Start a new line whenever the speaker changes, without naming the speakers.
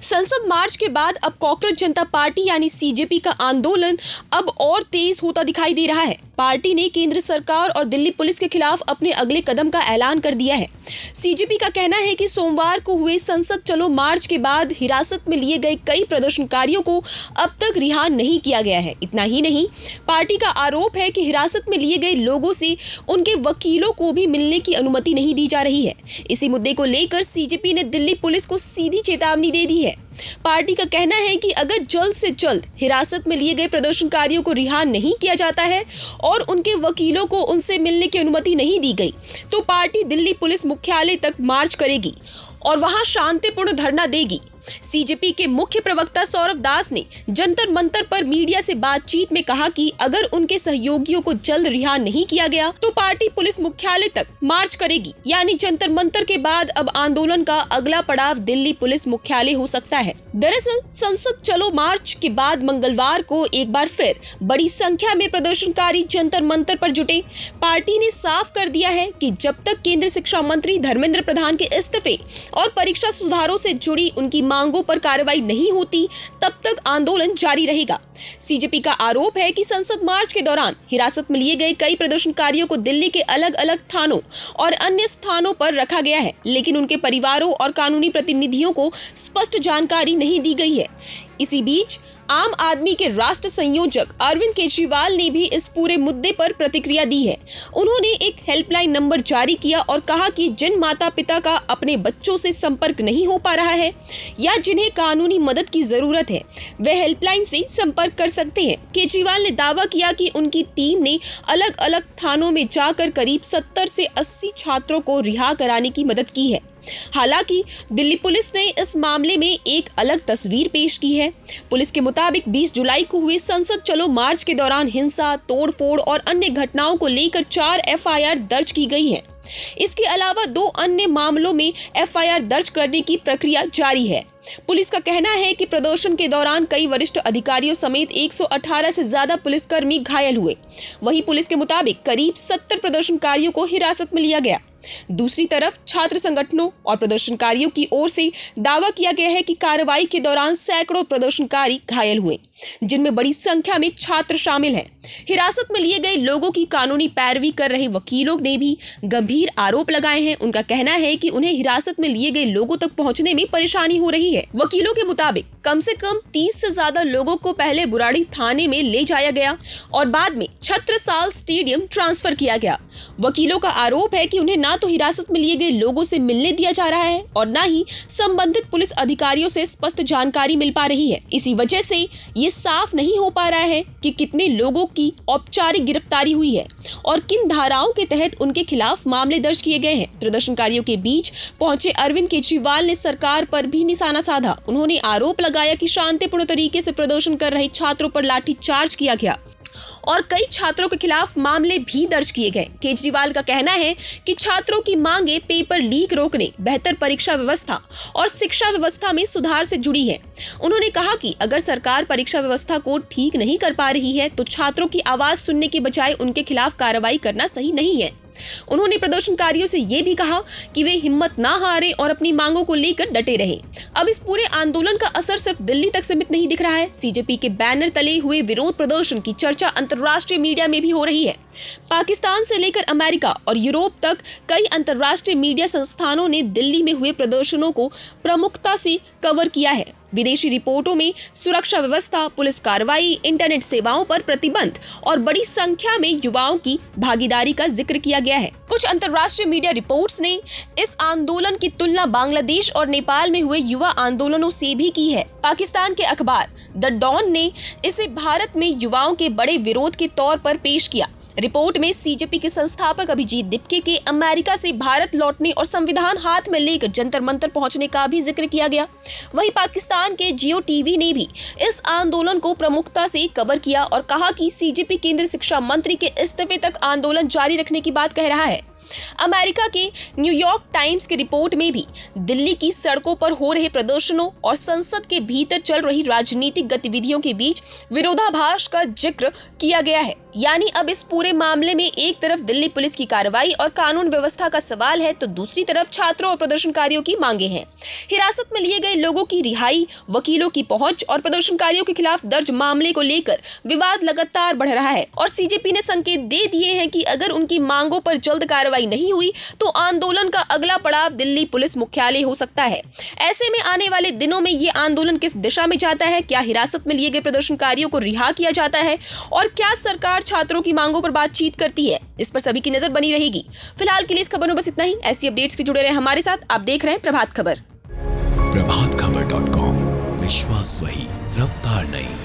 संसद मार्च के बाद अब कॉकरोच जनता पार्टी यानी सीजेपी का आंदोलन अब और तेज होता दिखाई दे रहा है। पार्टी ने केंद्र सरकार और दिल्ली पुलिस के खिलाफ अपने अगले कदम का ऐलान कर दिया है। सीजेपी का कहना है कि सोमवार को हुए संसद चलो मार्च के बाद हिरासत में लिए गए कई प्रदर्शनकारियों को अब तक रिहा नहीं किया गया है। इतना ही नहीं, पार्टी का आरोप है कि हिरासत में लिए गए लोगों से उनके वकीलों को भी मिलने की अनुमति नहीं दी जा रही है। इसी मुद्दे को लेकर सीजेपी ने दिल्ली पुलिस को सीधी चेतावनी दे दी है। पार्टी का कहना है कि अगर जल्द से जल्द हिरासत में लिए गए प्रदर्शनकारियों को रिहा नहीं किया जाता है और उनके वकीलों को उनसे मिलने की अनुमति नहीं दी गई, तो पार्टी दिल्ली पुलिस मुख्यालय तक मार्च करेगी और वहां शांतिपूर्ण धरना देगी। सीजेपी के मुख्य प्रवक्ता सौरभ दास ने जंतर मंतर पर मीडिया से बातचीत में कहा कि अगर उनके सहयोगियों को जल्द रिहा नहीं किया गया तो पार्टी पुलिस मुख्यालय तक मार्च करेगी। यानी जंतर मंतर के बाद अब आंदोलन का अगला पड़ाव दिल्ली पुलिस मुख्यालय हो सकता है। दरअसल संसद चलो मार्च के बाद मंगलवार को एक बार फिर बड़ी संख्या में प्रदर्शनकारी जंतर मंतर पर जुटे। पार्टी ने साफ कर दिया है कि जब तक केंद्रीय शिक्षा मंत्री धर्मेंद्र प्रधान के इस्तीफे और परीक्षा सुधारों से जुड़ी उनकी मांगों पर कार्रवाई नहीं होती, तब तक आंदोलन जारी रहेगा। सीजेपी का आरोप है कि संसद मार्च के दौरान हिरासत में लिए गए कई प्रदर्शनकारियों को दिल्ली के अलग अलग थानों और अन्य स्थानों पर रखा गया है, लेकिन उनके परिवारों और कानूनी प्रतिनिधियों को स्पष्ट जानकारी नहीं दी गई है। इसी बीच आम आदमी के राष्ट्र संयोजक अरविंद केजरीवाल ने भी इस पूरे मुद्दे पर प्रतिक्रिया दी है। उन्होंने एक हेल्पलाइन नंबर जारी किया और कहा कि जिन माता पिता का अपने बच्चों से संपर्क नहीं हो पा रहा है या जिन्हें कानूनी मदद की जरूरत है, वे हेल्पलाइन से संपर्क कर सकते हैं। केजरीवाल ने दावा किया कि उनकी टीम ने अलग अलग थानों में जाकर करीब 70 से 80 छात्रों को रिहा कराने की मदद की है। हालांकि दिल्ली पुलिस ने इस मामले में एक अलग तस्वीर पेश की है। पुलिस के मुताबिक 20 जुलाई को हुए संसद चलो मार्च के दौरान हिंसा, तोड़फोड़ और अन्य घटनाओं को लेकर 4 एफआईआर दर्ज की गई हैं। इसके अलावा 2 अन्य मामलों में एफआईआर दर्ज करने की प्रक्रिया जारी है। पुलिस का कहना है कि प्रदर्शन के दौरान कई वरिष्ठ अधिकारियों समेत 118 से ज्यादा पुलिसकर्मी घायल हुए। वहीं पुलिस के मुताबिक करीब 70 प्रदर्शनकारियों को हिरासत में लिया गया। दूसरी तरफ छात्र संगठनों और प्रदर्शनकारियों की ओर से दावा किया गया है कि कार्रवाई के दौरान सैकड़ों प्रदर्शनकारी घायल हुए, जिनमें बड़ी संख्या में छात्र शामिल हैं। हिरासत में लिए गए लोगों की कानूनी पैरवी कर रहे वकीलों ने भी गंभीर आरोप लगाए हैं। उनका कहना है कि उन्हें हिरासत में लिए गए लोगों तक पहुंचने में परेशानी हो रही है। वकीलों के मुताबिक कम से कम 30 से ज्यादा लोगों को पहले बुराड़ी थाने में ले जाया गया और बाद में छत्रसाल स्टेडियम ट्रांसफर किया गया। वकीलों का आरोप है कि उन्हें ना तो हिरासत में लिए गए लोगों से मिलने दिया जा रहा है और ना ही संबंधित पुलिस अधिकारियों से स्पष्ट जानकारी मिल पा रही है। इसी वजह से ये साफ नहीं हो पा रहा है कि कितने लोगों की औपचारिक गिरफ्तारी हुई है और किन धाराओं के तहत उनके खिलाफ मामले दर्ज किए गए हैं। प्रदर्शनकारियों के बीच पहुंचे अरविंद केजरीवाल ने सरकार पर भी निशाना साधा। उन्होंने आरोप लगाया कि शांतिपूर्ण तरीके से प्रदर्शन कर रहे छात्रों पर लाठीचार्ज किया गया और कई छात्रों के खिलाफ मामले भी दर्ज किए गए। केजरीवाल का कहना है कि छात्रों की मांगे पेपर लीक रोकने, बेहतर परीक्षा व्यवस्था और शिक्षा व्यवस्था में सुधार से जुड़ी है। उन्होंने कहा कि अगर सरकार परीक्षा व्यवस्था को ठीक नहीं कर पा रही है तो छात्रों की आवाज सुनने के बजाय उनके खिलाफ कार्रवाई करना सही नहीं है। उन्होंने प्रदर्शनकारियों से ये भी कहा कि वे हिम्मत ना हारें और अपनी मांगों को लेकर डटे रहें। अब इस पूरे आंदोलन का असर सिर्फ दिल्ली तक सीमित नहीं दिख रहा है। सीजेपी के बैनर तले हुए विरोध प्रदर्शन की चर्चा अंतर्राष्ट्रीय मीडिया में भी हो रही है। पाकिस्तान से लेकर अमेरिका और यूरोप तक कई अंतर्राष्ट्रीय मीडिया संस्थानों ने दिल्ली में हुए प्रदर्शनों को प्रमुखता से कवर किया है। विदेशी रिपोर्टों में सुरक्षा व्यवस्था, पुलिस कार्रवाई, इंटरनेट सेवाओं पर प्रतिबंध और बड़ी संख्या में युवाओं की भागीदारी का जिक्र किया गया है। कुछ अंतर्राष्ट्रीय मीडिया रिपोर्ट्स ने इस आंदोलन की तुलना बांग्लादेश और नेपाल में हुए युवा आंदोलनों से भी की है। पाकिस्तान के अखबार द डॉन ने इसे भारत में युवाओं के बड़े विरोध के तौर पर पेश किया। रिपोर्ट में सीजेपी के संस्थापक अभिजीत दिप्के के अमेरिका से भारत लौटने और संविधान हाथ में लेकर जंतर मंतर पहुंचने का भी जिक्र किया गया। वहीं पाकिस्तान के जियो टीवी ने भी इस आंदोलन को प्रमुखता से कवर किया और कहा कि सीजेपी केंद्रीय शिक्षा मंत्री के इस्तीफे तक आंदोलन जारी रखने की बात कह रहा है। अमेरिका के न्यूयॉर्क टाइम्स की रिपोर्ट में भी दिल्ली की सड़कों पर हो रहे प्रदर्शनों और संसद के भीतर चल रही राजनीतिक गतिविधियों के बीच विरोधाभास का जिक्र किया गया है। यानी अब इस पूरे मामले में एक तरफ दिल्ली पुलिस की कार्रवाई और कानून व्यवस्था का सवाल है, तो दूसरी तरफ छात्रों और प्रदर्शनकारियों की मांगे हैं। हिरासत में लिए गए लोगों की रिहाई, वकीलों की पहुंच और प्रदर्शनकारियों के खिलाफ दर्ज मामले को लेकर विवाद लगातार बढ़ रहा है और सीजेपी ने संकेत दे दिए हैं कि अगर उनकी मांगों पर जल्द कार्रवाई नहीं हुई तो आंदोलन का अगला पड़ाव दिल्ली पुलिस मुख्यालय हो सकता है। ऐसे में आने वाले दिनों में ये आंदोलन किस दिशा में जाता है, क्या हिरासत में लिए गए प्रदर्शनकारियों को रिहा किया जाता है और क्या सरकार छात्रों की मांगों पर बातचीत करती है, इस पर सभी की नजर बनी रहेगी। फिलहाल के लिए इस खबर में बस इतना ही। ऐसी अपडेट्स के जुड़े रहे हमारे साथ। आप देख रहे हैं प्रभात खबर।
प्रभातखबर.com, विश्वास वही, रफ्तार नहीं।